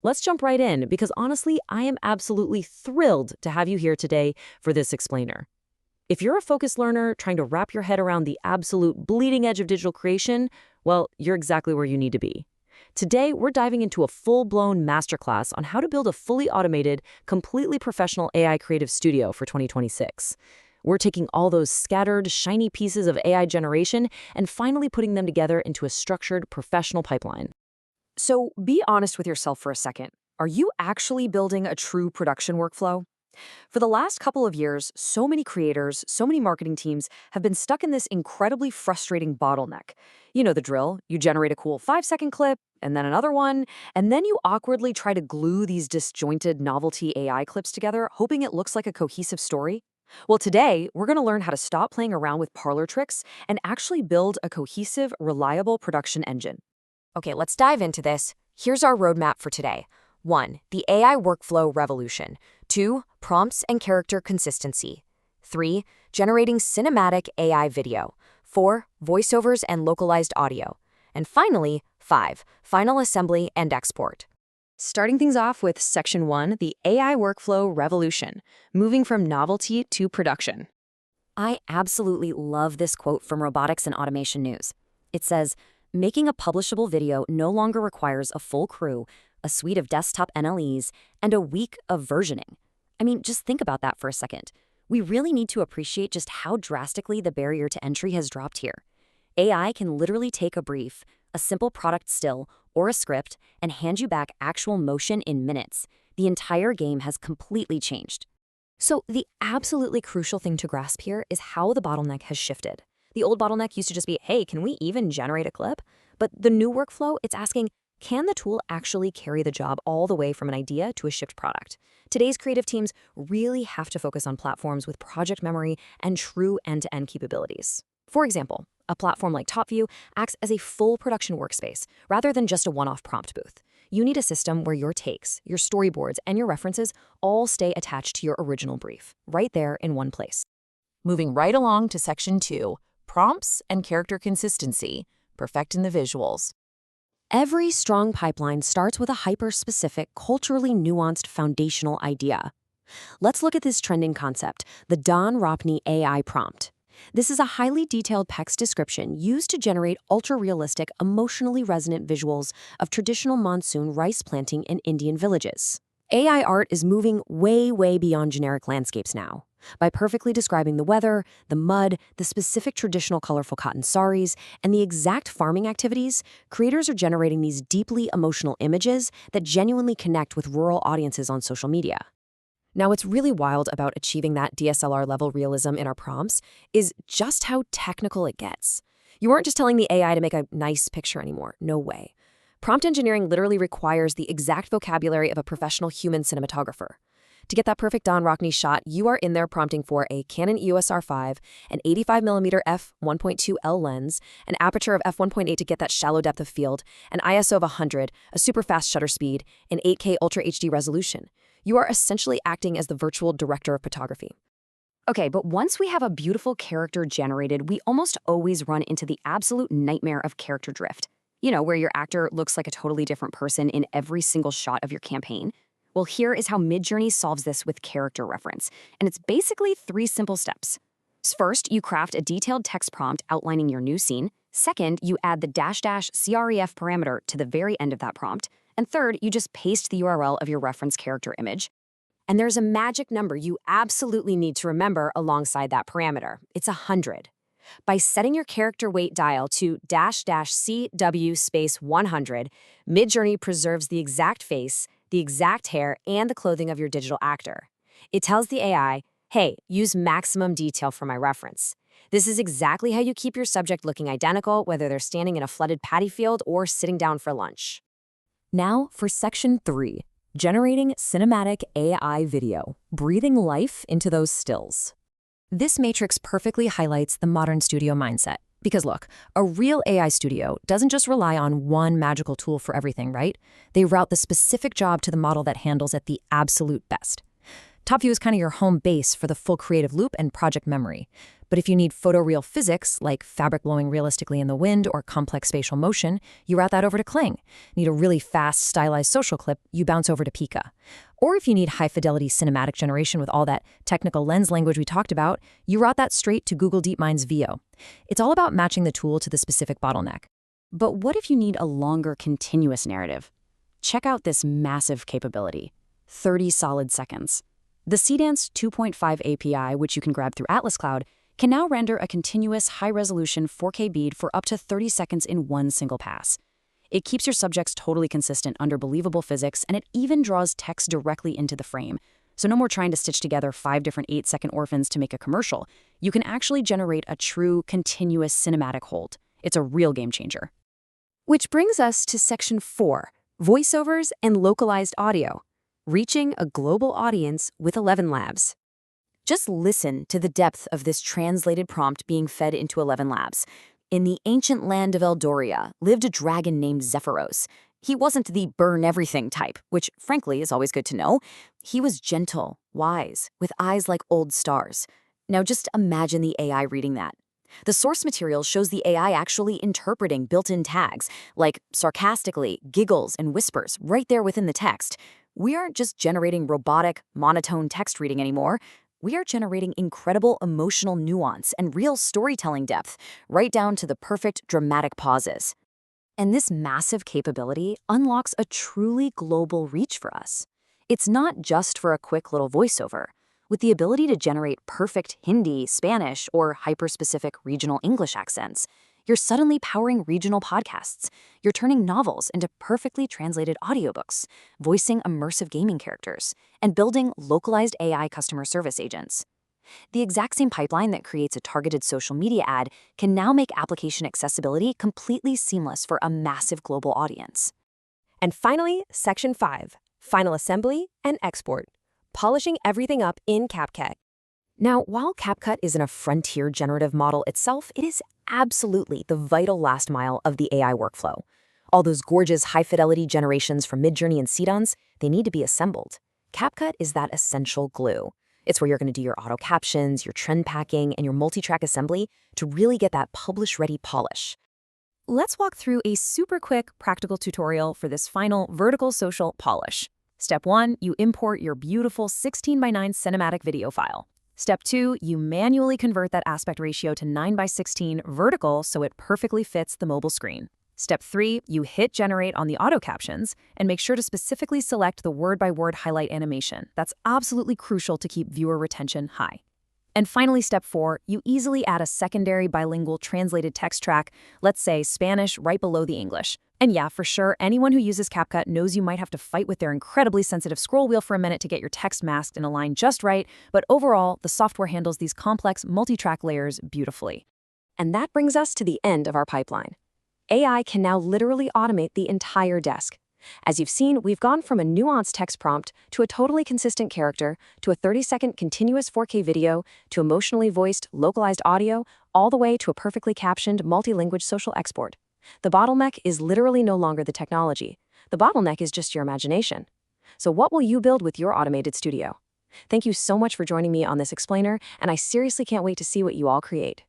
Let's jump right in because honestly, I am absolutely thrilled to have you here today for this explainer. If you're a focused learner trying to wrap your head around the absolute bleeding edge of digital creation, well, you're exactly where you need to be. Today, we're diving into a full-blown masterclass on how to build a fully automated, completely professional AI creative studio for 2026. We're taking all those scattered, shiny pieces of AI generation and finally putting them together into a structured, professional pipeline. So be honest with yourself for a second. Are you actually building a true production workflow? For the last couple of years, so many creators, so many marketing teams have been stuck in this incredibly frustrating bottleneck. You know the drill. You generate a cool 5-second clip, and then another one, and then you awkwardly try to glue these disjointed novelty AI clips together, hoping it looks like a cohesive story. Well, today, we're going to learn how to stop playing around with parlor tricks and actually build a cohesive, reliable production engine. Okay, let's dive into this. Here's our roadmap for today. 1. The AI workflow revolution. 2. Prompts and character consistency. 3. Generating cinematic AI video. 4. Voiceovers and localized audio. And finally, 5. Final assembly and export. Starting things off with Section 1, the AI workflow revolution, moving from novelty to production. I absolutely love this quote from Robotics and Automation News. It says, "Making a publishable video no longer requires a full crew, a suite of desktop NLEs, and a week of versioning." I mean, just think about that for a second. We really need to appreciate just how drastically the barrier to entry has dropped here. AI can literally take a brief, a simple product still, or a script, and hand you back actual motion in minutes. The entire game has completely changed. So the absolutely crucial thing to grasp here is how the bottleneck has shifted. The old bottleneck used to just be, hey, can we even generate a clip? But the new workflow, it's asking, can the tool actually carry the job all the way from an idea to a shipped product? Today's creative teams really have to focus on platforms with project memory and true end-to-end capabilities. For example, a platform like TopView acts as a full production workspace rather than just a one-off prompt booth. You need a system where your takes, your storyboards, and your references all stay attached to your original brief, right there in one place. Moving right along to Section 2, prompts and character consistency, perfecting the visuals. Every strong pipeline starts with a hyper-specific, culturally nuanced foundational idea. Let's look at this trending concept, the Don Ropney AI prompt. This is a highly detailed text description used to generate ultra-realistic, emotionally resonant visuals of traditional monsoon rice planting in Indian villages. AI art is moving way, way beyond generic landscapes now. By perfectly describing the weather, the mud, the specific traditional colorful cotton saris, and the exact farming activities, creators are generating these deeply emotional images that genuinely connect with rural audiences on social media. Now, what's really wild about achieving that DSLR-level realism in our prompts is just how technical it gets. You aren't just telling the AI to make a nice picture anymore. No way. Prompt engineering literally requires the exact vocabulary of a professional human cinematographer. To get that perfect Don Ropney shot, you are in there prompting for a Canon EOS R5, an 85mm f1.2L lens, an aperture of f1.8 to get that shallow depth of field, an ISO of 100, a super fast shutter speed, and 8K Ultra HD resolution. You are essentially acting as the virtual director of photography. Okay, but once we have a beautiful character generated, we almost always run into the absolute nightmare of character drift. You know, where your actor looks like a totally different person in every single shot of your campaign. Well, here is how Midjourney solves this with character reference, and it's basically 3 simple steps. First, you craft a detailed text prompt outlining your new scene. Second, you add the --cref parameter to the very end of that prompt. And third, you just paste the URL of your reference character image. And there's a magic number you absolutely need to remember alongside that parameter. It's 100. By setting your character weight dial to --CW space 100, Midjourney preserves the exact face, the exact hair, and the clothing of your digital actor. It tells the AI, hey, use maximum detail for my reference. This is exactly how you keep your subject looking identical, whether they're standing in a flooded paddy field or sitting down for lunch. Now for Section 3, generating cinematic AI video, breathing life into those stills. This matrix perfectly highlights the modern studio mindset. Because look, a real AI studio doesn't just rely on one magical tool for everything, right? They route the specific job to the model that handles it the absolute best. TopView is kind of your home base for the full creative loop and project memory. But if you need photoreal physics, like fabric blowing realistically in the wind or complex spatial motion, you route that over to Kling. Need a really fast, stylized social clip, you bounce over to Pika. Or if you need high-fidelity cinematic generation with all that technical lens language we talked about, you route that straight to Google DeepMind's Veo. It's all about matching the tool to the specific bottleneck. But what if you need a longer continuous narrative? Check out this massive capability, 30 solid seconds. The Seedance 2.5 API, which you can grab through Atlas Cloud, can now render a continuous high-resolution 4K bead for up to 30 seconds in one single pass. It keeps your subjects totally consistent under believable physics, and it even draws text directly into the frame. So no more trying to stitch together 5 different 8-second orphans to make a commercial. You can actually generate a true, continuous cinematic hold. It's a real game changer. Which brings us to Section 4, Voiceovers and Localized Audio, reaching a global audience with ElevenLabs. Just listen to the depth of this translated prompt being fed into ElevenLabs. In the ancient land of Eldoria lived a dragon named Zephyros. He wasn't the burn-everything type, which frankly is always good to know. He was gentle, wise, with eyes like old stars. Now just imagine the AI reading that. The source material shows the AI actually interpreting built-in tags, like sarcastically, giggles, and whispers right there within the text. We aren't just generating robotic, monotone text reading anymore. We are generating incredible emotional nuance and real storytelling depth, right down to the perfect dramatic pauses. And this massive capability unlocks a truly global reach for us. It's not just for a quick little voiceover. With the ability to generate perfect Hindi, Spanish, or hyper-specific regional English accents, you're suddenly powering regional podcasts. You're turning novels into perfectly translated audiobooks, voicing immersive gaming characters, and building localized AI customer service agents. The exact same pipeline that creates a targeted social media ad can now make application accessibility completely seamless for a massive global audience. And finally, Section 5, Final Assembly and Export, polishing everything up in CapCut. Now, while CapCut isn't a frontier generative model itself, it is absolutely the vital last mile of the AI workflow. All those gorgeous high-fidelity generations from Midjourney and Seedance, they need to be assembled. CapCut is that essential glue. It's where you're going to do your auto captions, your trend packing, and your multi-track assembly to really get that publish-ready polish. Let's walk through a super quick practical tutorial for this final vertical social polish. Step 1, you import your beautiful 16:9 cinematic video file. Step 2, you manually convert that aspect ratio to 9:16 vertical so it perfectly fits the mobile screen. Step 3, you hit generate on the auto captions and make sure to specifically select the word-by-word highlight animation. That's absolutely crucial to keep viewer retention high. And finally, step 4, you easily add a secondary bilingual translated text track, let's say Spanish right below the English. And yeah, for sure, anyone who uses CapCut knows you might have to fight with their incredibly sensitive scroll wheel for a minute to get your text masked and aligned just right, but overall, the software handles these complex multi-track layers beautifully. And that brings us to the end of our pipeline. AI can now literally automate the entire desk. As you've seen, we've gone from a nuanced text prompt to a totally consistent character, to a 30-second continuous 4K video, to emotionally voiced, localized audio, all the way to a perfectly captioned multi-language social export. The bottleneck is literally no longer the technology. The bottleneck is just your imagination. So what will you build with your automated studio? Thank you so much for joining me on this explainer, and I seriously can't wait to see what you all create.